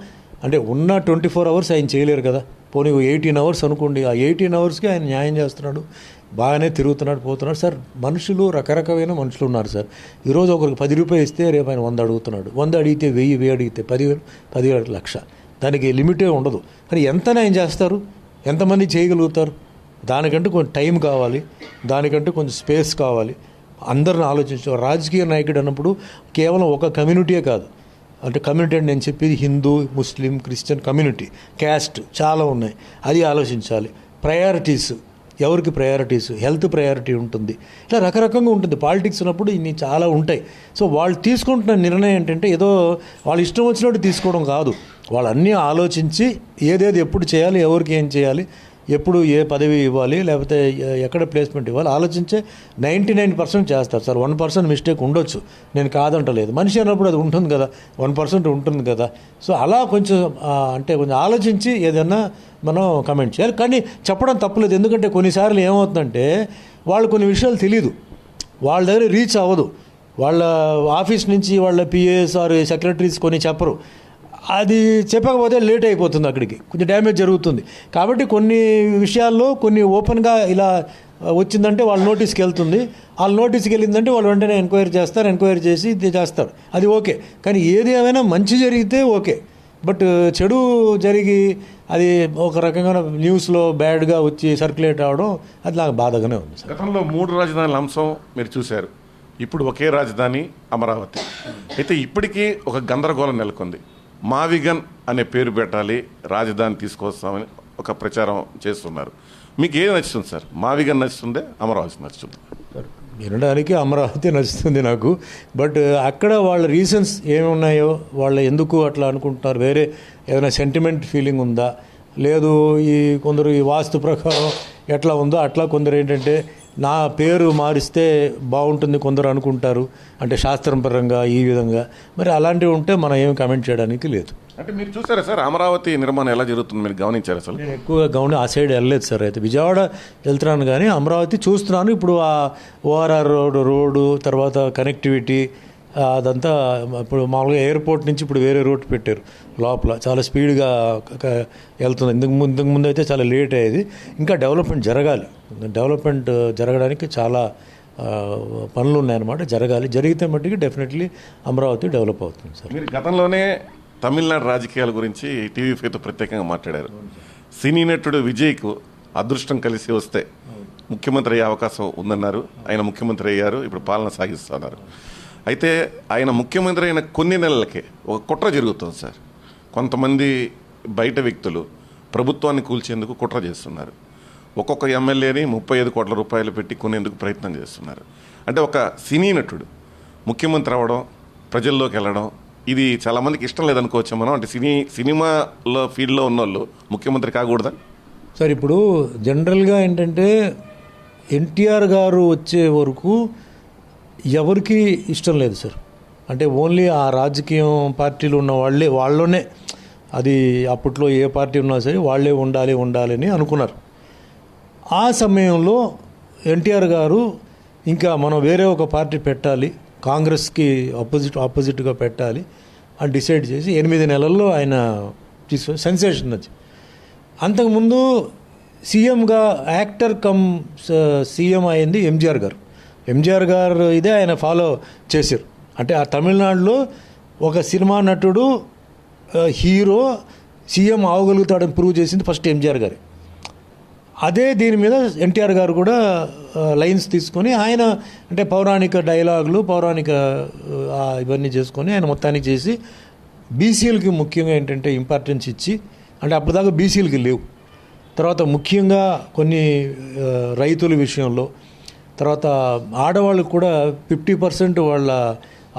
అంటే ఉన్న 24 hours ఆయన చేయలేరు కదా, పోనీ 18 hours అనుకోండి, ఆ 18 hours ఆయన న్యాయం చేస్తున్నాడు, బాగానే తిరుగుతున్నాడు, పోతున్నాడు. సార్ మనుషులు రకరకమైన మనుషులు ఉన్నారు సార్. ఈరోజు ఒకరికి 10 రూపాయలు ఇస్తే రేపు ఆయన 100 అడుగుతున్నాడు, 100 అడిగితే 1000 అడిగితే 10,000, 10,000 లక్ష. దానికి లిమిటే ఉండదు. కానీ ఎంత న్యాయం చేస్తారు, ఎంతమంది చేయగలుగుతారు? దానికంటే కొంచెం టైం కావాలి, దానికంటే కొంచెం స్పేస్ కావాలి. అందరిని ఆలోచించారు. రాజకీయ నాయకుడు అన్నప్పుడు కేవలం ఒక కమ్యూనిటీయే కాదు, అంటే కమ్యూనిటీ అంటే నేను చెప్పేది Hindu, Muslim, Christian community, caste చాలా ఉన్నాయి, అది ఆలోచించాలి. ప్రయారిటీస్, ఎవరికి ప్రయారిటీస్, హెల్త్ ప్రయారిటీ ఉంటుంది, ఇలా రకరకంగా ఉంటుంది. పాలిటిక్స్ ఉన్నప్పుడు ఇన్ని చాలా ఉంటాయి. సో వాళ్ళు తీసుకుంటున్న నిర్ణయం ఏంటంటే ఏదో వాళ్ళు ఇష్టం వచ్చినట్టు తీసుకోవడం కాదు, వాళ్ళు అన్నీ ఆలోచించి ఏదేది ఎప్పుడు చేయాలి, ఎవరికి ఏం చేయాలి, ఎప్పుడు ఏ పదవి ఇవ్వాలి, లేకపోతే ఎక్కడ ప్లేస్మెంట్ ఇవ్వాలి ఆలోచించే 99% చేస్తారు సార్. 1% మిస్టేక్ ఉండొచ్చు, నేను కాదంటలేదు. మనిషి అన్నప్పుడు అది ఉంటుంది కదా, 1% ఉంటుంది కదా. సో అలా కొంచెం అంటే కొంచెం ఆలోచించి ఏదన్నా మనం కమెంట్ చేయాలి. కానీ చెప్పడం తప్పలేదు, ఎందుకంటే కొన్నిసార్లు ఏమవుతుందంటే వాళ్ళు కొన్ని విషయాలు తెలియదు, వాళ్ళ దగ్గర రీచ్ అవ్వదు, వాళ్ళ ఆఫీస్ నుంచి వాళ్ళ పిఏఎస్ ఆర్ సెక్రటరీస్ కొన్ని చెప్పరు, అది చెప్పకపోతే లేట్ అయిపోతుంది, అక్కడికి కొంచెం డ్యామేజ్ జరుగుతుంది. కాబట్టి కొన్ని విషయాల్లో కొన్ని ఓపెన్గా ఇలా వచ్చిందంటే వాళ్ళ నోటీస్కి వెళ్తుంది, వాళ్ళ నోటీస్కి వెళ్ళిందంటే వాళ్ళు వెంటనే ఎంక్వైరీ చేస్తారు, ఎంక్వైరీ చేసి ఇది చేస్తారు, అది ఓకే. కానీ ఏది ఏమైనా మంచి జరిగితే ఓకే, బట్ చెడు జరిగి అది ఒక రకంగా న్యూస్లో బ్యాడ్గా వచ్చి సర్క్యులేట్ అవ్వడం అది నాకు బాధగానే ఉంది. గతంలో 3 రాజధానుల అంశం మీరు చూశారు, ఇప్పుడు ఒకే రాజధాని అమరావతి. అయితే ఇప్పటికీ ఒక గందరగోళం నెలకొంది. మావిగన్ అనే పేరు పెట్టాలి, రాజధాని తీసుకొస్తామని ఒక ప్రచారం చేస్తున్నారు. మీకు ఏది నచ్చుతుంది సార్? మావిగన్ నచ్చుతుందే, అమరావతి నచ్చుతుంది? వినడానికి అమరావతి నచ్చుతుంది నాకు, బట్ అక్కడ వాళ్ళ రీజన్స్ ఏమి ఉన్నాయో, వాళ్ళు ఎందుకు అట్లా అనుకుంటున్నారు, వేరే ఏదైనా సెంటిమెంట్ ఫీలింగ్ ఉందా, లేదు ఈ కొందరు ఈ వాస్తు ప్రకారం ఎట్లా ఉందో అట్లా కొందరు ఏంటంటే నా పేరు మారిస్తే బాగుంటుంది కొందరు అనుకుంటారు, అంటే శాస్త్రపరంగా ఈ విధంగా. మరి అలాంటివి ఉంటే మనం ఏం కమెంట్ చేయడానికి లేదు. అంటే మీరు చూసారా సార్ అమరావతి నిర్మాణం ఎలా జరుగుతుంది, మీరు గమనించారు? అసలు నేను ఎక్కువగా ఆ సైడ్ వెళ్ళలేదు సార్. అయితే విజయవాడ వెళ్తున్నాను కానీ అమరావతి చూస్తున్నాను. ఇప్పుడు ఆ ఓఆర్ఆర్ రోడ్డు తర్వాత కనెక్టివిటీ అదంతా ఇప్పుడు మామూలుగా ఎయిర్పోర్ట్ నుంచి ఇప్పుడు వేరే రూట్ పెట్టారు, లోపల చాలా స్పీడ్గా వెళ్తుంది. ఇంతకు ముందు అయితే చాలా లేట్ అయ్యేది. ఇంకా డెవలప్మెంట్ జరగాలి, డెవలప్మెంట్ జరగడానికి చాలా పనులు ఉన్నాయన్నమాట, జరగాలి. జరిగితే మట్టుకి డెఫినెట్లీ అమరావతి డెవలప్ అవుతుంది సార్. మీరు గతంలోనే తమిళనాడు రాజకీయాల గురించి టీవీ5తో ప్రత్యేకంగా మాట్లాడారు. సినీ నటుడు విజయ్కు అదృష్టం కలిసి వస్తే ముఖ్యమంత్రి అయ్యే అవకాశం ఉందన్నారు. ఆయన ముఖ్యమంత్రి అయ్యారు, ఇప్పుడు పాలన సాగిస్తున్నారు. అయితే ఆయన ముఖ్యమంత్రి అయిన కొన్ని నెలలకే ఒక కుట్ర జరుగుతుంది సార్. కొంతమంది బయట వ్యక్తులు ప్రభుత్వాన్ని కూల్చేందుకు కుట్ర చేస్తున్నారు. ఒక్కొక్క ఎమ్మెల్యేని 35 కోట్ల రూపాయలు పెట్టి కొనేందుకు ప్రయత్నం చేస్తున్నారు. అంటే ఒక సినీ నటుడు ముఖ్యమంత్రి అవ్వడం, ప్రజల్లోకి వెళ్ళడం, ఇది చాలామందికి ఇష్టం లేదనుకోవచ్చు మనం. అంటే సినిమాలో ఫీల్డ్లో ఉన్నోళ్ళు ముఖ్యమంత్రి కాకూడదా సార్? ఇప్పుడు జనరల్గా ఏంటంటే ఎన్టీఆర్ గారు వచ్చే వరకు ఎవరికి ఇష్టం లేదు సార్. అంటే ఓన్లీ ఆ రాజకీయం పార్టీలు ఉన్న వాళ్ళలోనే, అది అప్పట్లో ఏ పార్టీ ఉన్నా సరే వాళ్ళే ఉండాలి అని అనుకున్నారు. ఆ సమయంలో ఎన్టీఆర్ గారు ఇంకా మనం వేరే ఒక పార్టీ పెట్టాలి, కాంగ్రెస్కి ఆపోజిట్గా పెట్టాలి అని డిసైడ్ చేసి 8 నెలల్లో ఆయన సెన్సేషన్ వచ్చి. అంతకుముందు సీఎంగా యాక్టర్ కమ్ సీఎం అయింది ఎంజీఆర్ గారు ఇదే ఆయన ఫాలో చేశారు. అంటే ఆ తమిళనాడులో ఒక సినిమా నటుడు హీరో సీఎం అవగలుగుతాడని ప్రూవ్ చేసింది ఫస్ట్ ఎంజీఆర్ గారే. అదే దీని మీద ఎన్టీఆర్ గారు కూడా లైన్స్ తీసుకొని ఆయన అంటే పౌరాణిక డైలాగులు, పౌరాణిక ఇవన్నీ చేసుకొని ఆయన మొత్తానికి చేసి బీసీలకి ముఖ్యంగా ఏంటంటే ఇంపార్టెన్స్ ఇచ్చి, అంటే అప్పటిదాకా బీసీలకి లేవు, తర్వాత ముఖ్యంగా కొన్ని రైతుల విషయంలో, తర్వాత ఆడవాళ్ళకు కూడా 50% వాళ్ళ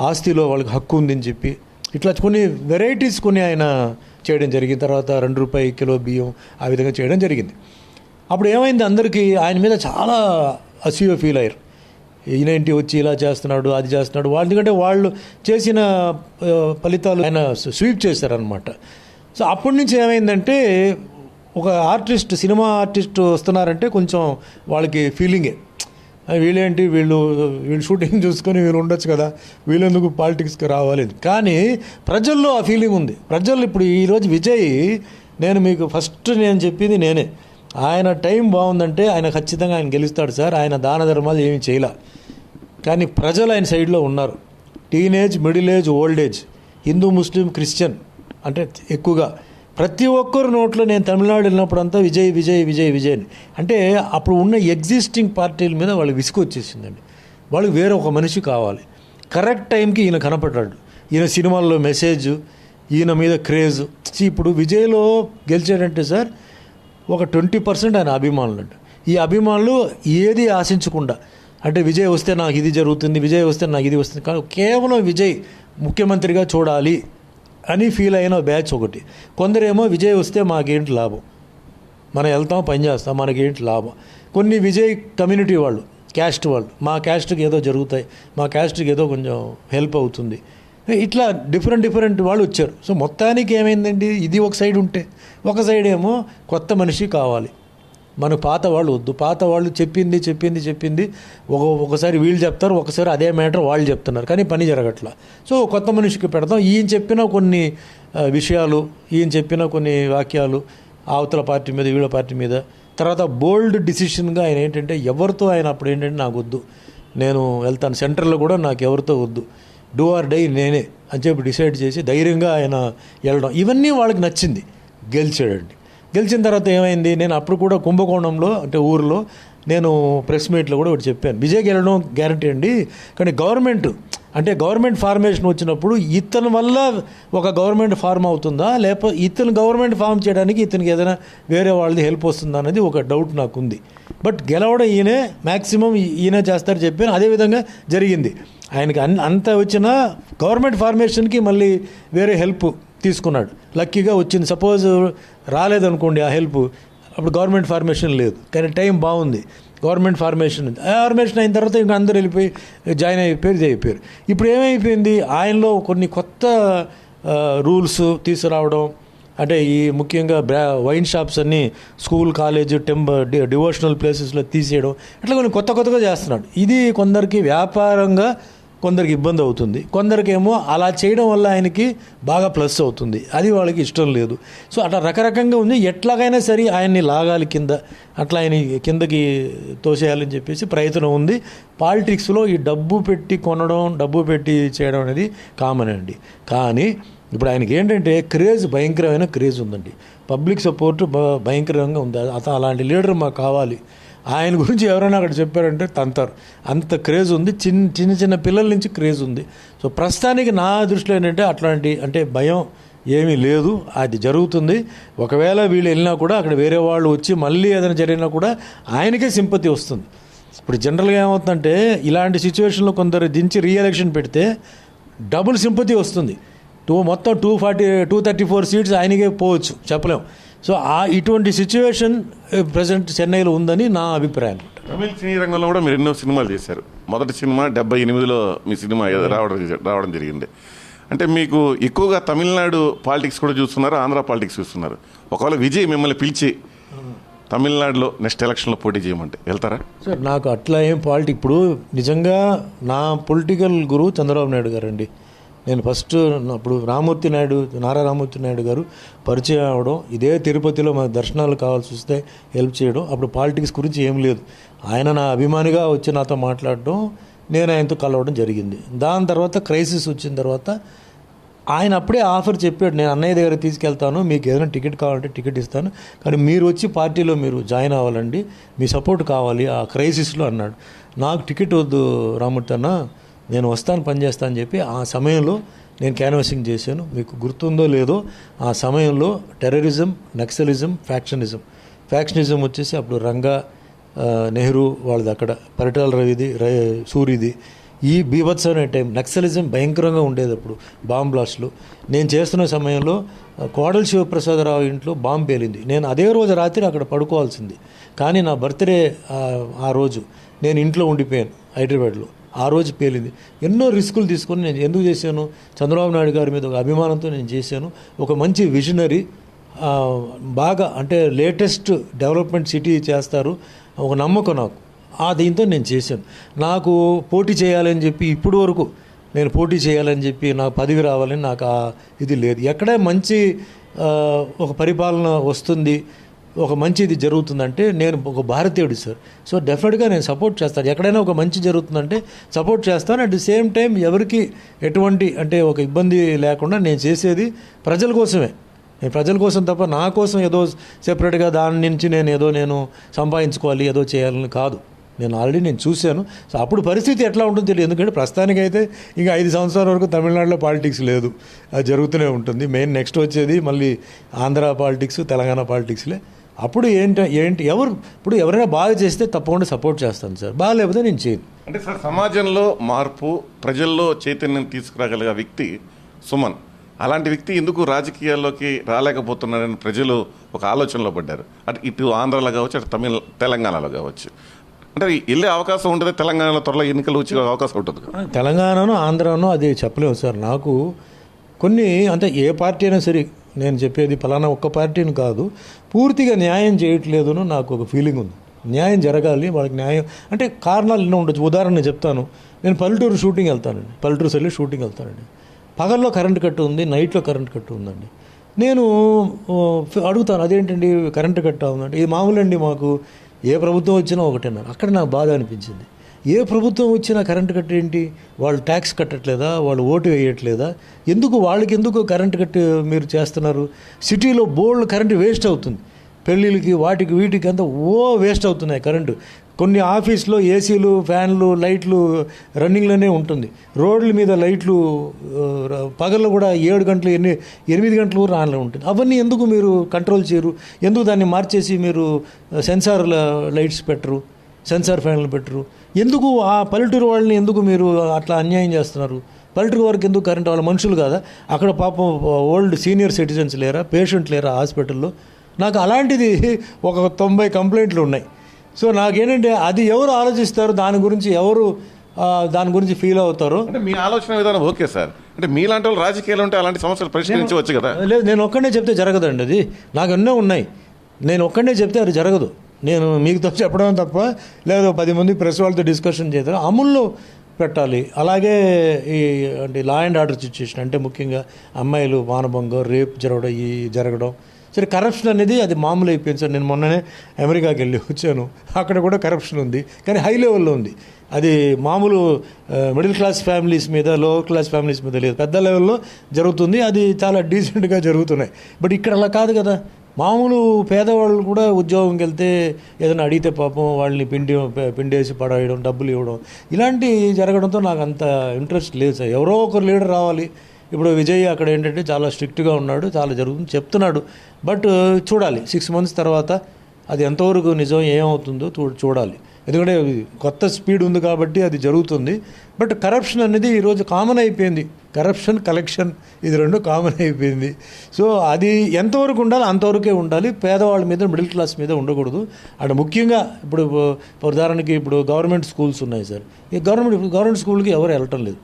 ఆస్తిలో వాళ్ళకి హక్కు ఉందని చెప్పి ఇట్లా కొన్ని వెరైటీస్ కొన్ని ఆయన చేయడం జరిగింది. తర్వాత ₹2 కిలో బియ్యం ఆ విధంగా చేయడం జరిగింది. అప్పుడు ఏమైంది, అందరికీ ఆయన మీద చాలా అసూయ ఫీల్ అయ్యారు. ఈయనేంటి వచ్చి ఇలా చేస్తున్నాడు, అది చేస్తున్నాడు, వాళ్ళు ఎందుకంటే వాళ్ళు చేసిన ఫలితాలు ఆయన స్వీప్ చేశారనమాట. సో అప్పటి నుంచి ఏమైందంటే ఒక ఆర్టిస్ట్, సినిమా ఆర్టిస్ట్ వస్తున్నారంటే కొంచెం వాళ్ళకి ఫీలింగే, వీళ్ళేంటి వీళ్ళు షూటింగ్ చూసుకొని వీళ్ళు ఉండొచ్చు కదా, వీళ్ళెందుకు పాలిటిక్స్కి రావాలి. కానీ ప్రజల్లో ఆ ఫీలింగ్ ఉంది. ప్రజలు ఇప్పుడు ఈరోజు విజయ్, నేను మీకు ఫస్ట్ నేను చెప్పింది నేనే, ఆయన టైం బాగుందంటే ఆయన ఖచ్చితంగా ఆయన గెలుస్తాడు సార్. ఆయన దాన ధర్మాలు ఏమీ చేయలే, కానీ ప్రజలు ఆయన సైడ్లో ఉన్నారు. Teenage, middle age, old age, Hindu, Muslim, Christian అంటే ఎక్కువగా ప్రతి ఒక్కరు నోట్లో నేను తమిళనాడు వెళ్ళినప్పుడంతా విజయ్ విజయ్ విజయ్ విజయ్ అని. అంటే అప్పుడు ఉన్న ఎగ్జిస్టింగ్ పార్టీల మీద వాళ్ళు విసుగు వచ్చేసిందండి. వాళ్ళకి వేరే ఒక మనిషి కావాలి. కరెక్ట్ టైంకి ఈయన కనపడ్డాడు. ఈయన సినిమాల్లో మెసేజ్, ఈయన మీద క్రేజ్. ఇప్పుడు విజయ్లో గెలిచాడంటే సార్ ఒక 20% ఆయన అభిమానులు అంట. ఈ అభిమానులు ఏది ఆశించకుండా, అంటే విజయ్ వస్తే నాకు ఇది జరుగుతుంది, విజయ్ వస్తే నాకు ఇది వస్తుంది, కానీ కేవలం విజయ్ ముఖ్యమంత్రిగా చూడాలి అని ఫీల్ అయిన బ్యాచ్ ఒకటి. కొందరేమో విజయ్ వస్తే మాకేంటి లాభం, మనం వెళ్తాం పని చేస్తాం, మనకేంటి లాభం. కొన్ని విజయ్ కమ్యూనిటీ వాళ్ళు, క్యాస్ట్ వాళ్ళు, మా క్యాస్ట్కి ఏదో జరుగుతాయి, మా క్యాస్ట్కి ఏదో కొంచెం హెల్ప్ అవుతుంది, ఇట్లా డిఫరెంట్ వాళ్ళు వచ్చారు. సో మొత్తానికి ఏమైందండి, ఇది ఒక సైడ్ ఉంటే, ఒక సైడ్ ఏమో కొత్త మనిషి కావాలి, మన పాత వాళ్ళు వద్దు. పాత వాళ్ళు చెప్పింది ఒకసారి వీళ్ళు చెప్తారు, ఒకసారి అదే మ్యాటర్ వాళ్ళు చెప్తున్నారు, కానీ పని జరగట్లా. సో కొత్త మనిషికి పెడతాం. ఈయన చెప్పిన కొన్ని విషయాలు, ఈయన చెప్పిన కొన్ని వాక్యాలు అవతల పార్టీ మీద, వీళ్ళ పార్టీ మీద, తర్వాత బోల్డ్ డిసిషన్గా ఆయన ఏంటంటే ఎవరితో ఆయన అప్పుడు ఏంటంటే నాకు వద్దు, నేను వెళ్తాను సెంట్రల్లో కూడా నాకు ఎవరితో వద్దు, డూ ఆర్ డై నేనే అని చెప్పి డిసైడ్ చేసి ధైర్యంగా ఆయన వెళ్ళడం, ఇవన్నీ వాళ్ళకి నచ్చింది. గెలిచాడండి. గెలిచిన తర్వాత ఏమైంది, నేను అప్పుడు కూడా కుంభకోణంలో అంటే ఊరిలో నేను ప్రెస్ మీట్లో కూడా ఒకటి చెప్పాను, విజయ్ గెలవడం గ్యారంటీ అండి, కానీ గవర్నమెంట్ ఫార్మేషన్ వచ్చినప్పుడు ఇతని వల్ల ఒక గవర్నమెంట్ ఫార్మ్ అవుతుందా, లేకపోతే ఇతను గవర్నమెంట్ ఫార్మ్ చేయడానికి ఇతనికి ఏదైనా వేరే వాళ్ళది హెల్ప్ వస్తుందా అనేది ఒక డౌట్ నాకు ఉంది. బట్ గెలవడం ఈయనే, మ్యాక్సిమం ఈయనే చేస్తారు చెప్పాను. అదేవిధంగా జరిగింది. ఆయనకి అంత వచ్చిన గవర్నమెంట్ ఫార్మేషన్కి మళ్ళీ వేరే హెల్ప్ తీసుకున్నాడు, లక్కీగా వచ్చింది. సపోజ్ రాలేదనుకోండి ఆ హెల్ప్, అప్పుడు గవర్నమెంట్ ఫార్మేషన్ లేదు, కానీ టైం బాగుంది, గవర్నమెంట్ ఫార్మేషన్ అయిన తర్వాత ఇంకా అందరూ వెళ్ళిపోయి జాయిన్ అయిపోయారు. ఇప్పుడు ఏమైపోయింది, ఆయనలో కొన్ని కొత్త రూల్స్ తీసుకురావడం, అంటే ఈ ముఖ్యంగా వైన్ షాప్స్ అన్నీ స్కూల్, కాలేజ్, డివోషనల్ ప్లేసెస్లో తీసేయడం, అట్లా కొన్ని కొత్తగా చేస్తున్నాడు. ఇది కొందరికి వ్యాపారంగా కొందరికి ఇబ్బంది అవుతుంది, కొందరికేమో అలా చేయడం వల్ల ఆయనకి బాగా ప్లస్ అవుతుంది, అది వాళ్ళకి ఇష్టం లేదు. సో అట్లా రకరకంగా ఉంది. ఎట్లాగైనా సరే ఆయన్ని లాగాలి కింద, అట్లా ఆయన కిందకి తోసేయాలని చెప్పేసి ప్రయత్నం ఉంది. పాలిటిక్స్లో ఈ డబ్బు పెట్టి కొనడం, డబ్బు పెట్టి చేయడం అనేది కామన్ అండి. కానీ ఇప్పుడు ఆయనకి ఏంటంటే భయంకరమైన క్రేజ్ ఉందండి, పబ్లిక్ సపోర్ట్ భయంకరంగా ఉంది. అతను అలాంటి లీడర్ మాకు కావాలి. ఆయన గురించి ఎవరైనా అక్కడ చెప్పారంటే తంతారు, అంత క్రేజ్ ఉంది. చిన్న పిల్లల నుంచి క్రేజ్ ఉంది. సో ప్రస్తుతానికి నా దృష్టిలో ఏంటంటే అట్లాంటి అంటే భయం ఏమీ లేదు, అది జరుగుతుంది. ఒకవేళ వీళ్ళు వెళ్ళినా కూడా అక్కడ వేరే వాళ్ళు వచ్చి మళ్ళీ ఏదైనా జరిగినా కూడా ఆయనకే సింపతి వస్తుంది. ఇప్పుడు జనరల్గా ఏమవుతుందంటే ఇలాంటి సిచ్యువేషన్లో కొందరు దించి రీఎలక్షన్ పెడితే డబుల్ సింపతి వస్తుంది. మొత్తం 234 సీట్స్ ఆయనకే పోవచ్చు, చెప్పలేం. సో ఇటువంటి సిచ్యువేషన్ ప్రజెంట్ చెన్నైలో ఉందని నా అభిప్రాయం. తమిళ సినీ రంగంలో కూడా మీరు ఎన్నో సినిమాలు చేశారు. మొదటి సినిమా 78లో మీ సినిమా రావడం జరిగింది. అంటే మీకు ఎక్కువగా తమిళనాడు పాలిటిక్స్ కూడా చూస్తున్నారు, ఆంధ్ర పాలిటిక్స్ చూస్తున్నారు. ఒకవేళ విజయ్ మిమ్మల్ని పిలిచి తమిళనాడులో నెక్స్ట్ ఎలక్షన్లో పోటీ చేయమంటే వెళ్తారా? సార్ నాకు అట్లా ఏం ఇప్పుడు నిజంగా నా పొలిటికల్ గురువు చంద్రబాబు నాయుడు గారు అండి. నేను ఫస్ట్ అప్పుడు నారా రామూర్తి నాయుడు గారు పరిచయం అవ్వడం, ఇదే తిరుపతిలో మాకు దర్శనాలు కావాల్సి వస్తే హెల్ప్ చేయడం, అప్పుడు పాలిటిక్స్ గురించి ఏం లేదు. ఆయన నా అభిమానిగా వచ్చి నాతో మాట్లాడడం, నేను ఆయనతో కలవడం జరిగింది. దాని తర్వాత క్రైసిస్ వచ్చిన తర్వాత ఆయన అప్పుడే ఆఫర్ చెప్పాడు, నేను అన్నయ్య దగ్గర తీసుకెళ్తాను, మీకు ఏదైనా టికెట్ కావాలంటే టికెట్ ఇస్తాను, కానీ మీరు వచ్చి పార్టీలో మీరు జాయిన్ అవ్వాలండి, మీ సపోర్ట్ కావాలి ఆ క్రైసిస్లో అన్నాడు. నాకు టికెట్ వద్దు రామూర్తి అన్న, నేను వస్తాను, పనిచేస్తాను అని చెప్పి ఆ సమయంలో నేను క్యాన్వాసింగ్ చేశాను. మీకు గుర్తుందో లేదో ఆ సమయంలో టెర్రరిజం, నక్సలిజం, ఫ్యాక్షనిజం వచ్చేసి అప్పుడు రంగా, నెహ్రూ వాళ్ళది అక్కడ, పరిటాల రవిది, సూరిది, ఈ బీభత్సమైన టైం. నక్సలిజం భయంకరంగా ఉండేది అప్పుడు, బాంబ్ బ్లాస్ట్లు. నేను చేస్తున్న సమయంలో కోడలి శివప్రసాదరావు ఇంట్లో బాంబు పేలింది. నేను అదే రోజు రాత్రి అక్కడ పడుకోవాల్సింది, కానీ నా బర్త్డే ఆ రోజు నేను ఇంట్లో ఉండిపోయాను హైదరాబాద్లో. ఆ రోజు పేలింది. ఎన్నో రిస్కులు తీసుకొని నేను ఎందుకు చేశాను? చంద్రబాబు నాయుడు గారి మీద ఒక అభిమానంతో నేను చేశాను. ఒక మంచి విజనరీ, బాగా అంటే లేటెస్ట్ డెవలప్మెంట్ సిటీ చేస్తారు ఒక నమ్మకం నాకు. దీంతో నేను చేశాను. నాకు పోటీ చేయాలని చెప్పి ఇప్పటి వరకు నేను పోటీ చేయాలని చెప్పి నాకు పదవి రావాలని నాకు ఇది లేదు. ఎక్కడే మంచి ఒక పరిపాలన వస్తుంది, ఒక మంచిది జరుగుతుందంటే నేను ఒక భారతీయుడు సార్. సో డెఫినెట్గా నేను సపోర్ట్ చేస్తాను. ఎక్కడైనా ఒక మంచి జరుగుతుందంటే సపోర్ట్ చేస్తాను. అట్ ది సేమ్ టైం ఎవరికి ఎటువంటి అంటే ఒక ఇబ్బంది లేకుండా నేను చేసేది ప్రజల కోసమే. నేను ప్రజల కోసం తప్ప నా కోసం ఏదో సెపరేట్గా దాని నుంచి నేను సంపాదించుకోవాలి, ఏదో చేయాలని కాదు. నేను ఆల్రెడీ నేను చూశాను. సో అప్పుడు పరిస్థితి ఎట్లా ఉంటుందో తెలియదు. ఎందుకంటే ప్రస్తుతానికైతే ఇంకా 5 సంవత్సరాల వరకు తమిళనాడులో పాలిటిక్స్ లేదు, అది జరుగుతూనే ఉంటుంది. మెయిన్ నెక్స్ట్ వచ్చేది మళ్ళీ ఆంధ్ర పాలిటిక్స్, తెలంగాణ పాలిటిక్స్లే. అప్పుడు ఇప్పుడు ఎవరైనా బాగా చేస్తే తప్పకుండా సపోర్ట్ చేస్తాను సార్, బాగా లేకపోతే నేను చేయను. అంటే సార్, సమాజంలో మార్పు, ప్రజల్లో చైతన్యం తీసుకురాగలిగే వ్యక్తి సుమన్. అలాంటి వ్యక్తి ఎందుకు రాజకీయాల్లోకి రాలేకపోతున్నారని ప్రజలు ఒక ఆలోచనలో పడ్డారు. అటు ఇటు ఆంధ్రాలో కావచ్చు, అటు తెలంగాణలో కావచ్చు. అంటే వెళ్ళే అవకాశం ఉంటుంది. తెలంగాణలో త్వరలో ఎన్నికలు వచ్చే అవకాశం ఉంటుంది. తెలంగాణనో ఆంధ్రానో అది చెప్పలేము సార్. నాకు కొన్ని అంటే ఏ పార్టీ అయినా సరే, నేను చెప్పేది ఫలానా ఒక్క పార్టీని కాదు, పూర్తిగా న్యాయం చేయట్లేదును నాకు ఒక ఫీలింగ్ ఉంది. న్యాయం జరగాలి, వాళ్ళకి న్యాయం అంటే కారణాలు ఎన్నో ఉండొచ్చు. ఉదాహరణ చెప్తాను. నేను పల్లెటూరు షూటింగ్ వెళ్తానండి, పల్లెటూరు సైడ్లో షూటింగ్ వెళ్తానండి. పగల్లో కరెంట్ కట్టు ఉంది, నైట్లో కరెంట్ కట్టు ఉందండి. నేను అడుగుతాను, అదేంటండి కరెంటు కట్ట ఉందండి. ఇది మామూలండి, మాకు ఏ ప్రభుత్వం వచ్చినా ఒకటేన్నారు. అక్కడ నాకు బాధ అనిపించింది. ఏ ప్రభుత్వం వచ్చినా కరెంటు కట్టు ఏంటి? వాళ్ళు ట్యాక్స్ కట్టట్లేదా? వాళ్ళు ఓటు వేయట్లేదా? వాళ్ళకి ఎందుకు కరెంటు కట్టు మీరు చేస్తున్నారు? సిటీలో బోల్డ్ కరెంటు వేస్ట్ అవుతుంది. పెళ్ళిళ్ళకి వీటికి అంతా వేస్ట్ అవుతున్నాయి కరెంటు. కొన్ని ఆఫీస్లో ఏసీలు, ఫ్యాన్లు, లైట్లు రన్నింగ్లోనే ఉంటుంది. రోడ్ల మీద లైట్లు పగల్లో కూడా 7 గంటలు 8 గంటలు రాన్లో ఉంటుంది. అవన్నీ ఎందుకు మీరు కంట్రోల్ చేయరు? ఎందుకు దాన్ని మార్చేసి మీరు సెన్సార్ లైట్స్ పెట్టరు, సెన్సార్ ఫ్యాన్లు పెట్టరు? ఎందుకు ఆ పల్లెటూరు వాళ్ళని ఎందుకు మీరు అట్లా అన్యాయం చేస్తున్నారు? పల్లెటూరు వారికి ఎందుకు కరెంట్? వాళ్ళ మనుషులు కాదా? అక్కడ పాపం ఓల్డ్ సీనియర్ సిటిజన్స్ లేరా, పేషెంట్ లేరా హాస్పిటల్లో? నాకు అలాంటిది ఒక 90 కంప్లైంట్లు ఉన్నాయి. సో నాకేంటంటే అది ఎవరు ఆలోచిస్తారు, దాని గురించి ఫీల్ అవుతారు. అంటే మీ ఆలోచన విధానం ఓకే సార్. అంటే మీలాంటి వాళ్ళు రాజకీయాలు ఉంటే అలాంటి సమస్యలు పరిష్కరించవచ్చు కదా. లేదు, నేను ఒక్కడే చెప్తే జరగదండి. అది నాకు ఎన్నో ఉన్నాయి. నేను ఒక్కడే చెప్తే అది జరగదు. నేను మీకు చెప్పడం తప్ప లేదు 10 మంది ప్రెస్ వాళ్ళతో డిస్కషన్ చేస్తారు. అమల్లో పెట్టాలి. అలాగే అంటే లా అండ్ ఆర్డర్ సిచ్యుయేషన్ అంటే ముఖ్యంగా అమ్మాయిలు మానభంగం, రేప్ జరగడం, సరే కరప్షన్ అనేది అది మామూలు అయిపోయింది సార్. నేను మొన్ననే అమెరికాకి వెళ్ళి వచ్చాను. అక్కడ కూడా కరప్షన్ ఉంది, కానీ హై లెవెల్లో ఉంది. అది మామూలు మిడిల్ క్లాస్ ఫ్యామిలీస్ మీద, లోవర్ క్లాస్ ఫ్యామిలీస్ మీద లేదు, పెద్ద లెవెల్లో జరుగుతుంది. అది చాలా డీసెంట్గా జరుగుతున్నాయి. బట్ ఇక్కడ అలా కాదు కదా. మామూలు పేదవాళ్ళు కూడా ఉద్యోగంకి వెళ్తే ఏదైనా అడిగితే పాపం వాళ్ళని పిండేసి పడేయడం, డబ్బులు ఇవ్వడం, ఇలాంటి జరగడంతో నాకు అంత ఇంట్రెస్ట్ లేదు సార్. ఎవరో ఒకరు లీడర్ రావాలి. ఇప్పుడు విజయ్ అక్కడ ఏంటంటే చాలా స్ట్రిక్ట్గా ఉన్నాడు, చాలా జరుగుతుంది చెప్తున్నాడు. బట్ చూడాలి 6 months తర్వాత అది ఎంతవరకు నిజం ఏమవుతుందో చూడాలి. ఎందుకంటే కొత్త స్పీడ్ ఉంది కాబట్టి అది జరుగుతుంది. బట్ కరప్షన్ అనేది ఈరోజు కామన్ అయిపోయింది. కరప్షన్, కలెక్షన్ ఇది 2 కామన్ అయిపోయింది. సో అది ఎంతవరకు ఉండాలి అంతవరకే ఉండాలి. పేదవాళ్ళ మీద, మిడిల్ క్లాస్ మీద ఉండకూడదు. అక్కడ ముఖ్యంగా ఇప్పుడు ఉదాహరణకి ఇప్పుడు గవర్నమెంట్ స్కూల్స్ ఉన్నాయి సార్. ఈ గవర్నమెంట్ స్కూల్కి ఎవరు వెళ్ళటం లేదు.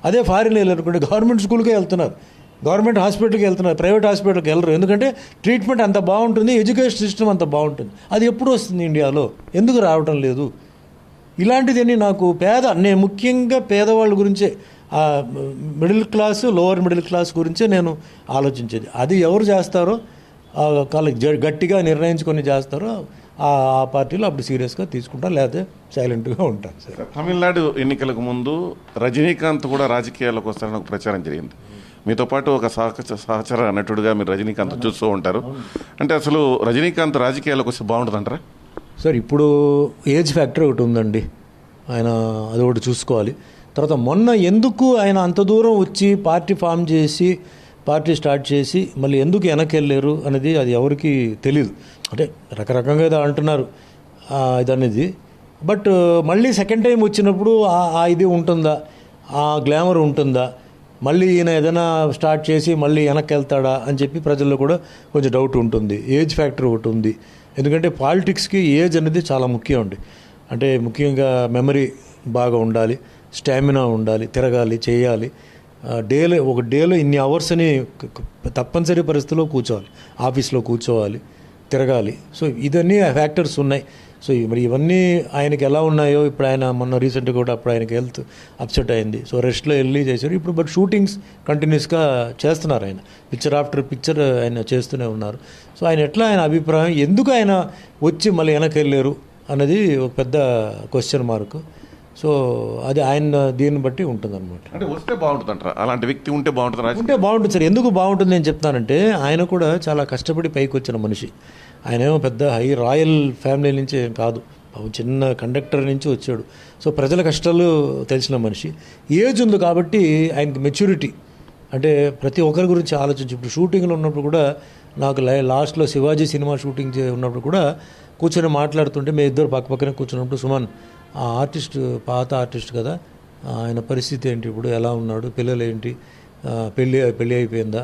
అదే ఫారిన్ వెళ్ళారనుకోండి, గవర్నమెంట్ స్కూల్కే వెళ్తున్నారు, గవర్నమెంట్ హాస్పిటల్కి వెళ్తున్నారు, ప్రైవేట్ హాస్పిటల్కి వెళ్ళరు. ఎందుకంటే ట్రీట్మెంట్ అంత బాగుంటుంది, ఎడ్యుకేషన్ సిస్టమ్ అంత బాగుంటుంది. అది ఎప్పుడు వస్తుంది ఇండియాలో? ఎందుకు రావటం లేదు? ఇలాంటిదని నాకు నేను ముఖ్యంగా పేదవాళ్ళ గురించే, middle class, lower middle class గురించే నేను ఆలోచించేది. అది ఎవరు చేస్తారో గట్టిగా నిర్ణయించుకొని చేస్తారో ఆ పార్టీలో అప్పుడు సీరియస్గా తీసుకుంటారు, లేకపోతే సైలెంట్గా ఉంటారు సార్. తమిళనాడు ఎన్నికలకు ముందు రజనీకాంత్ కూడా రాజకీయాల్లోకి వస్తారని ఒక ప్రచారం జరిగింది. మీతో పాటు ఒక సహచర నటుడుగా మీరు రజనీకాంత్ చూస్తూ ఉంటారు. అంటే అసలు రజనీకాంత్ రాజకీయాల్లోకి వస్తే బాగుంటుందంటారా సార్? ఇప్పుడు ఏజ్ ఫ్యాక్టర్ ఒకటి ఉందండి, ఆయన అది ఒకటి చూసుకోవాలి. తర్వాత మొన్న ఎందుకు ఆయన అంత దూరం వచ్చి పార్టీ ఫామ్ చేసి పార్టీ స్టార్ట్ చేసి మళ్ళీ ఎందుకు వెనక్కి వెళ్ళారు అనేది అది ఎవరికి తెలియదు. అంటే రకరకంగా ఏదో అంటున్నారు ఇది అనేది. బట్ మళ్ళీ సెకండ్ టైం వచ్చినప్పుడు ఆ ఇది ఉంటుందా, ఆ గ్లామర్ ఉంటుందా, మళ్ళీ ఈయన ఏదైనా స్టార్ట్ చేసి మళ్ళీ వెనక్కి వెళ్తాడా అని చెప్పి ప్రజల్లో కూడా కొంచెం డౌట్ ఉంటుంది. ఏజ్ ఫ్యాక్టర్ ఒకటి ఉంది. ఎందుకంటే పాలిటిక్స్కి ఏజ్ అనేది చాలా ముఖ్యం అండి. అంటే ముఖ్యంగా మెమరీ బాగా ఉండాలి, స్టామినా ఉండాలి, తిరగాలి, చేయాలి. ఒక డేలో ఇన్ని అవర్స్ అని తప్పనిసరి పరిస్థితుల్లో కూర్చోవాలి, ఆఫీస్లో కూర్చోవాలి, తిరగాలి. సో ఇదన్నీ ఫ్యాక్టర్స్ ఉన్నాయి. సో మరి ఇవన్నీ ఆయనకి ఎలా ఉన్నాయో ఇప్పుడు ఆయన మొన్న రీసెంట్గా కూడా అప్పుడు ఆయనకి హెల్త్ అప్సెట్ అయింది. సో రెస్ట్లో వెళ్ళి చేశారు. ఇప్పుడు బట్ షూటింగ్స్ కంటిన్యూస్గా చేస్తున్నారు. ఆయన పిక్చర్ ఆఫ్టర్ పిక్చర్ ఆయన చేస్తూనే ఉన్నారు. సో ఆయన అభిప్రాయం ఎందుకు ఆయన వచ్చి మళ్ళీ వెనక్కి వెళ్ళారు అన్నది ఒక పెద్ద క్వశ్చన్ మార్క్. సో అది ఆయన దీన్ని బట్టి ఉంటుందన్నమాట. అంటే వస్తే బాగుంటుంది అంటారా? అలాంటి వ్యక్తి ఉంటే బాగుంటుంది. ఉంటే బాగుంటుంది సార్. ఎందుకు బాగుంటుంది నేను చెప్తానంటే ఆయన కూడా చాలా కష్టపడి పైకి వచ్చిన మనిషి. ఆయన ఏమో పెద్ద రాయల్ ఫ్యామిలీ నుంచి ఏం కాదు, చిన్న కండక్టర్ నుంచి వచ్చాడు. సో ప్రజల కష్టాలు తెలిసిన మనిషి. ఏజ్ ఉంది కాబట్టి ఆయనకి మెచ్యూరిటీ, అంటే ప్రతి ఒక్కరి గురించి ఆలోచించి ఇప్పుడు షూటింగ్లో ఉన్నప్పుడు కూడా నాకు లాస్ట్లో శివాజీ సినిమా షూటింగ్ ఉన్నప్పుడు కూడా కూర్చొని మాట్లాడుతుంటే మేము ఇద్దరు పక్కపక్కనే కూర్చున్నప్పుడు సుమన్ ఆ ఆర్టిస్ట్ పాత ఆర్టిస్ట్ కదా, ఆయన పరిస్థితి ఏంటి, ఇప్పుడు ఎలా ఉన్నాడు, పిల్లలు ఏంటి, పెళ్ళి అయిపోయిందా,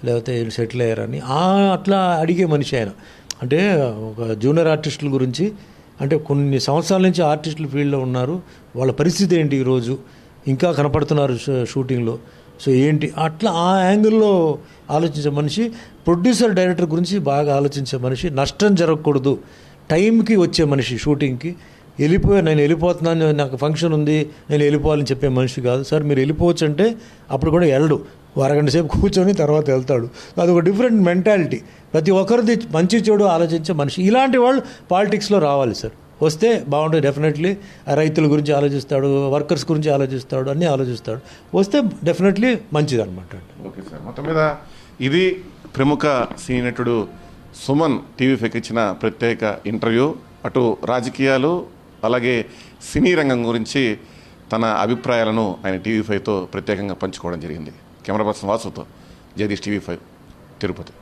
లేకపోతే వీళ్ళు సెటిల్ అయ్యారని అట్లా అడిగే మనిషి ఆయన. అంటే ఒక జూనియర్ ఆర్టిస్టుల గురించి, అంటే కొన్ని సంవత్సరాల నుంచి ఆర్టిస్టులు ఫీల్డ్లో ఉన్నారు, వాళ్ళ పరిస్థితి ఏంటి ఈరోజు, ఇంకా కనపడుతున్నారు షూటింగ్లో, సో ఏంటి అట్లా ఆ యాంగిల్లో ఆలోచించే మనిషి. ప్రొడ్యూసర్ డైరెక్టర్ గురించి బాగా ఆలోచించే మనిషి. నష్టం జరగకూడదు, టైంకి వచ్చే మనిషి. షూటింగ్కి నేను వెళ్ళిపోతున్నాను, నాకు ఫంక్షన్ ఉంది, నేను వెళ్ళిపోవాలని చెప్పే మనిషి కాదు. సార్ మీరు వెళ్ళిపోవచ్చు అంటే అప్పుడు కూడా వెళ్ళడు, అరగంట సేపు కూర్చొని తర్వాత వెళ్తాడు. అది ఒక డిఫరెంట్ మెంటాలిటీ. ప్రతి ఒక్కరిది మంచి చెడు ఆలోచించే మనిషి. ఇలాంటి వాళ్ళు పాలిటిక్స్లో రావాలి సార్. వస్తే బాగుంటుంది. డెఫినెట్లీ రైతుల గురించి ఆలోచిస్తాడు, వర్కర్స్ గురించి ఆలోచిస్తాడు, అన్నీ ఆలోచిస్తాడు. వస్తే డెఫినెట్లీ మంచిది అనమాట. ఓకే సార్, మొత్తం మీద ఇది ప్రముఖ సినీ నటుడు సుమన్ టీవీ5కి ఇచ్చిన ప్రత్యేక ఇంటర్వ్యూ. అటు రాజకీయాలు అలాగే సినీ రంగం గురించి తన అభిప్రాయాలను ఆయన టీవీ5తో ప్రత్యేకంగా పంచుకోవడం జరిగింది. కెమెరా పర్సన్ వాసుతో జగదీష్, టీవీ5 తిరుపతి.